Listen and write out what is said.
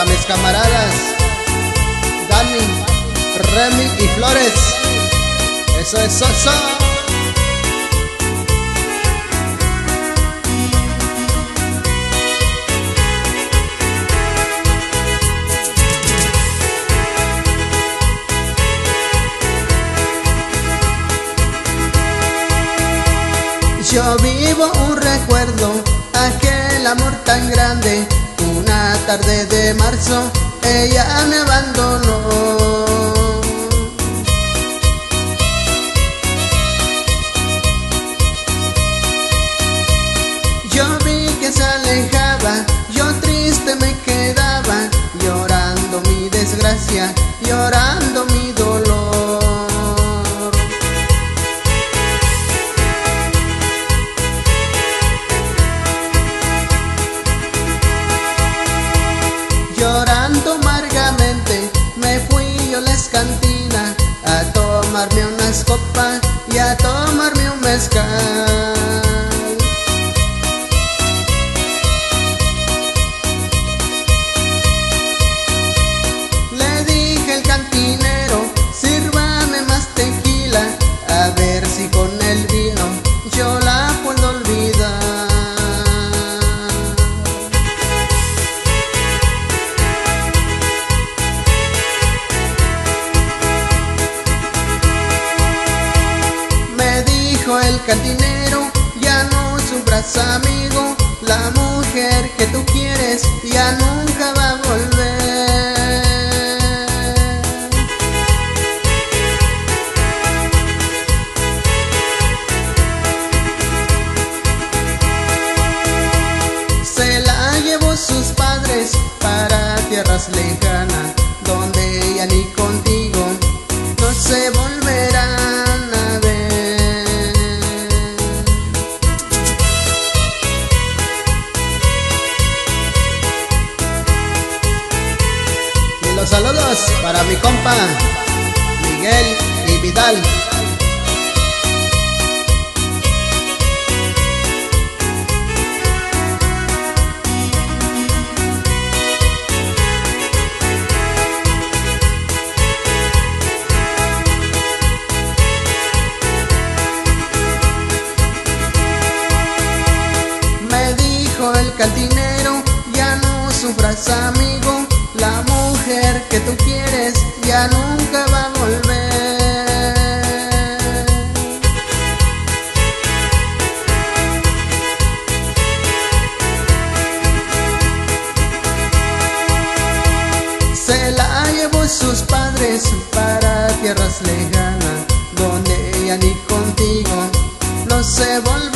para mis camaradas Dani, Remy y Flores. Eso es Soso. Yo vivo un recuerdo, aquel amor tan grande. Una tarde de marzo, ella me abandonó. Yo vi que se alejaba, yo triste me quedaba, llorando mi desgracia, llorando mi dolor. Llorando amargamente me fui yo a la cantina a tomarme unas copas y a tomarme un mezcal. Le dije al cantinero, sírvame más tequila, a ver si con el vino yo la puedo olvidar. El cantinero, ya no sufras amigo, la mujer que tú quieres ya nunca va a volver. Se la llevó sus padres para tierras lejanas, donde ya ni contigo no se volverán a ver. Saludos para mi compa Miguel y Vidal. Me dijo el cantinero, ya no sufras amigo, la mujer que tú quieres ya nunca va a volver. Se la llevó sus padres para tierras lejanas, donde ya ni contigo no se volverá.